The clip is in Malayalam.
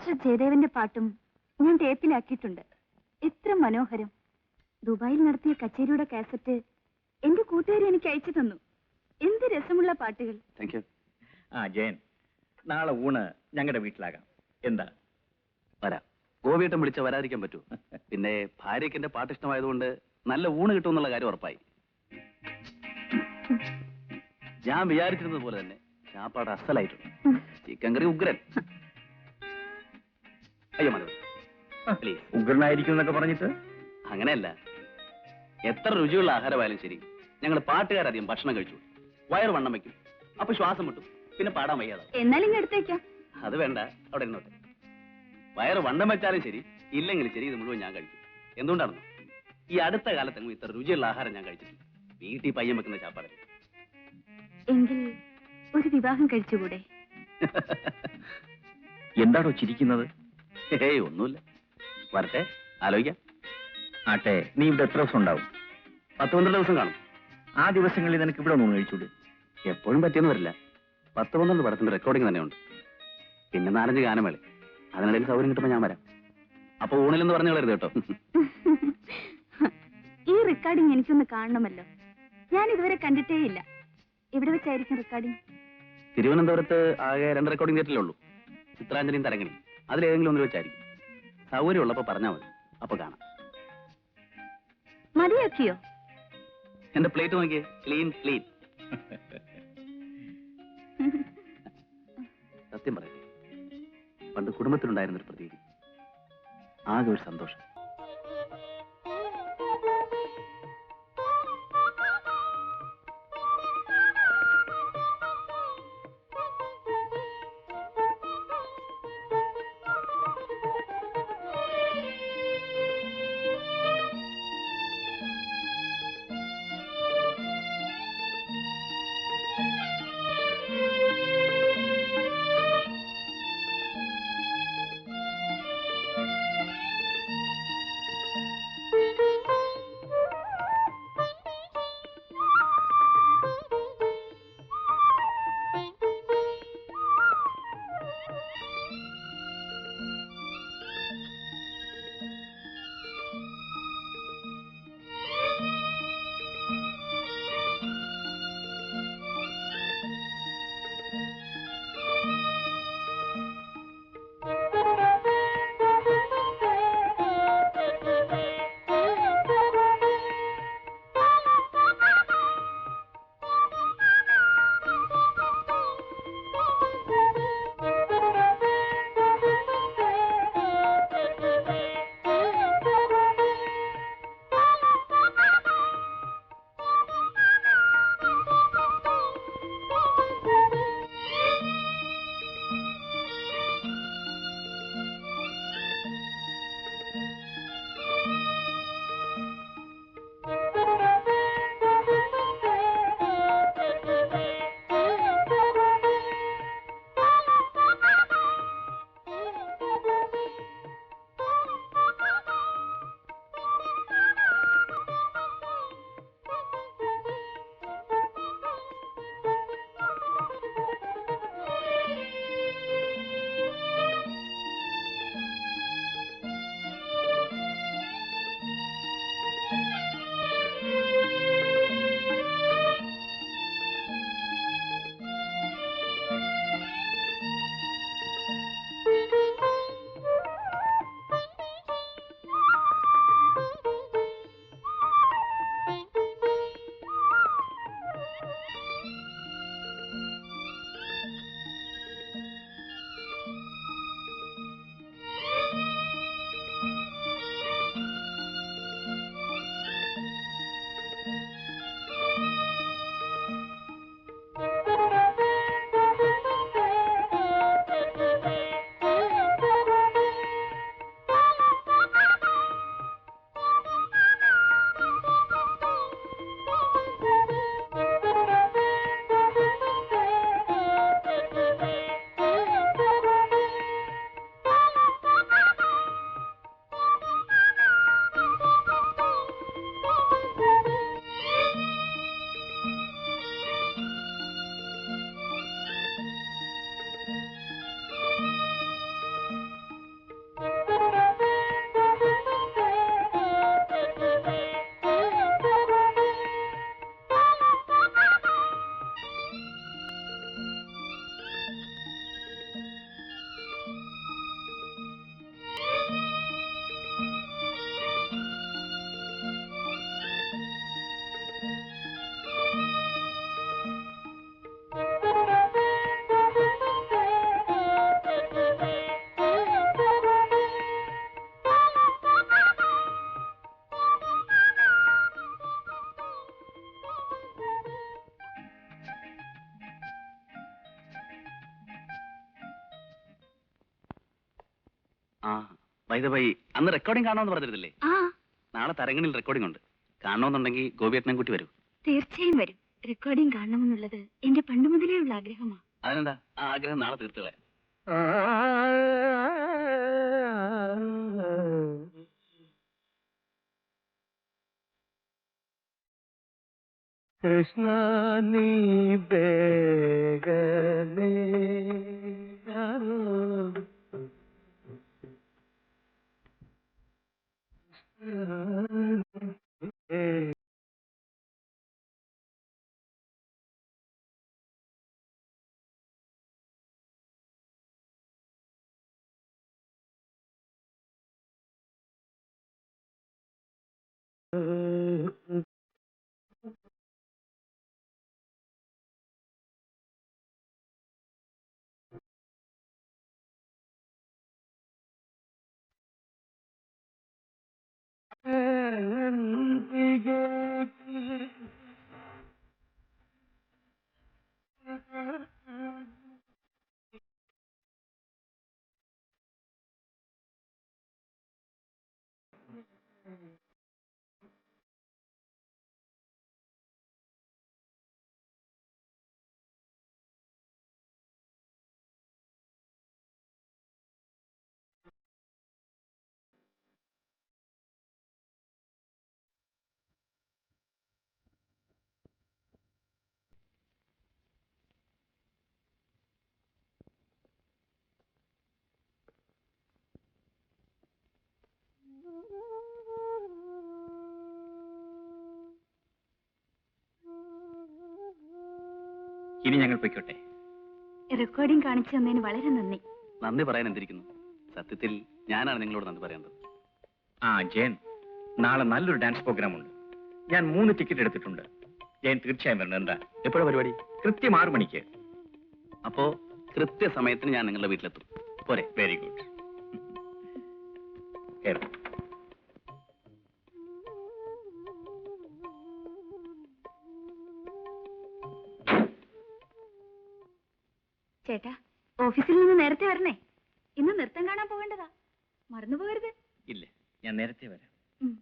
മാസ്റ്റർ ജയദേവന്റെ പാട്ടും ഞാൻ ടേപ്പിലാക്കിയിട്ടുണ്ട്. എത്ര മനോഹരം! ദുബായിൽ നടത്തിയ കച്ചേരിയുടെ കാസറ്റ് എന്റെ കൂട്ടുകാരി എനിക്ക് അയച്ചു തന്നു. എന്ത് രസമുള്ള പാട്ടുകൾ. ആ ജയൻ, നാളെ ഊണ് ഞങ്ങളുടെ വീട്ടിലാകാം. എന്താ? വരാം. ഗോപിയേട്ടൻ വിളിച്ച വരാതിരിക്കാൻ പറ്റൂ? പിന്നെ ഭാര്യയ്ക്ക് എന്റെ പാട്ട് ഇഷ്ടമായതുകൊണ്ട് നല്ല ഊണ് കിട്ടുമെന്നുള്ള കാര്യം ഉറപ്പായി. ഞാൻ വിചാരിച്ചിരുന്നത് പോലെ തന്നെ ചാപ്പാട് അസലായിട്ടുണ്ട്. ചിക്കൻ കറി ഉഗ്രൻ. അയ്യോ മതി, പ്ലീസ്. ഉഗ്രനായിരിക്കും എന്നൊക്കെ പറഞ്ഞിട്ട് അങ്ങനെയല്ല, എത്ര രുചിയുള്ള ആഹാരമായാലും ശരി, ഞങ്ങൾ പാട്ടുകാരധികം ഭക്ഷണം കഴിച്ചു വയറ് വണ്ണം വെക്കും. അപ്പൊ ശ്വാസം മുട്ടും, പിന്നെ പാടാൻ വയ്യാതെ. എന്നാലും ഇങ്ങ് എടുത്തേക്കാം. അത് വേണ്ട, അവിടെ ഇരുന്നോട്ടെ. വയറ് വണ്ണം വെച്ചാലും ശരി, ഇല്ലെങ്കിലും ശരി, ഇത് മുഴുവൻ ഞാൻ കഴിക്കും. എന്തുകൊണ്ടാണെന്നോ, ഈ അടുത്ത കാലത്തെങ്ങും ഇത്ര രുചിയുള്ള ആഹാരം ഞാൻ കഴിച്ചിട്ടില്ല. വീട്ടിൽ പയ്യൻ വെക്കുന്ന ചാപ്പാട്. എങ്കിൽ ഒരു വിവാഹം കഴിച്ചുകൂടെ? എന്താണോ ചിരിക്കുന്നത്? ഏയ് ഒന്നുമില്ല. വരട്ടെ, ആലോചിക്കാം. ആട്ടെ, നീ ഇവിടെ എത്ര ദിവസം ഉണ്ടാവും? 10-12 ദിവസം കാണും. ആ ദിവസങ്ങളിൽ നിനക്ക് ഇവിടെ ഒന്നും കഴിച്ചൂടെ? എപ്പോഴും പറ്റിയെന്ന് വരില്ല. 10-12 പടത്തിന്റെ റെക്കോർഡിംഗ് തന്നെയുണ്ട്. പിന്നെ 4-5 ഗാനമേള. അതിനിടയിൽ സൗകര്യം കിട്ടുമ്പോൾ ഞാൻ വരാം. അപ്പൊ ഊണിലെന്ന് പറഞ്ഞു കളരുത് കേട്ടോ. ഈ റെക്കോർഡിംഗ് എനിക്കൊന്ന് കാണണമല്ലോ. ഞാൻ ഇതുവരെ കണ്ടിട്ടേയില്ല. എവിടെ വെച്ചായിരിക്കും റെക്കോർഡിംഗ്? തിരുവനന്തപുരത്ത് ആകെ 2 റെക്കോർഡിംഗ് തിയേറ്ററിലേ ഉള്ളൂ. ചിത്രാഞ്ജലിയും തരങ്ങിണിയും. അതിലേതെങ്കിലും ഒന്നിൽ വെച്ചായിരിക്കും. സൗകര്യം ഉള്ളപ്പോ പറഞ്ഞാൽ മതി, അപ്പൊ കാണാം. മതിയാക്കിയോ? എന്റെ പ്ലേറ്റ് നോക്കിയേ, ക്ലീൻ ക്ലീൻ. സത്യം പറയട്ടെ, പണ്ട് കുടുംബത്തിലുണ്ടായിരുന്നൊരു പ്രതീതി, ആകെ ഒരു സന്തോഷം. ആ വൈദഭായി അന്ന് റെക്കോർഡിംഗ് കാണാമെന്ന് പറഞ്ഞിരുന്നില്ലേ? ആ നാളെ തരങ്ങണിൽ റെക്കോർഡിംഗ് ഉണ്ട്. കാണണമെന്നുണ്ടെങ്കിൽ ഗോപിയേട്ടനെ കൂട്ടി വരൂ. തീർച്ചയായും വരും. റെക്കോർഡിംഗ് കാണണമെന്നുള്ളത് എന്റെ പണ്ട് മുതലേ ഉള്ള ആഗ്രഹമാണ്. അതിനെന്താ, ആ ആഗ്രഹം നാളെ തീർത്തുകളെ. കൃഷ്ണ നീ ബേഗലേ ഇനി ഞങ്ങൾ പൊയ്ക്കോട്ടെ. റെക്കോർഡിംഗ് കാണിച്ചു തന്നതിന് വളരെ നന്ദി. നന്ദി പറയാൻ എന്തിരിക്കുന്നു? സത്യത്തിൽ ഞാനാണ് നിങ്ങളോട് നന്ദി പറയേണ്ടത്. ആ ജയൻ, നാളെ നല്ലൊരു ഡാൻസ് പ്രോഗ്രാം ഉണ്ട്. ഞാൻ 3 ടിക്കറ്റ് എടുത്തിട്ടുണ്ട്. ജയൻ തീർച്ചയായും വരണം. എന്താ എപ്പോഴാണ് പരിപാടി? കൃത്യം 6 മണിക്ക്. അപ്പോ കൃത്യസമയത്തിന് ഞാൻ നിങ്ങളുടെ വീട്ടിലെത്തും. പോരെ? Very good. ചേട്ടാ, ഓഫീസിൽ നിന്ന് നേരത്തെ വരണേ. ഇന്ന് നൃത്തം കാണാൻ പോകേണ്ടതാ, മറന്നു പോകരുത്. ഇല്ല, ഞാൻ നേരത്തെ വരാം. ഉം.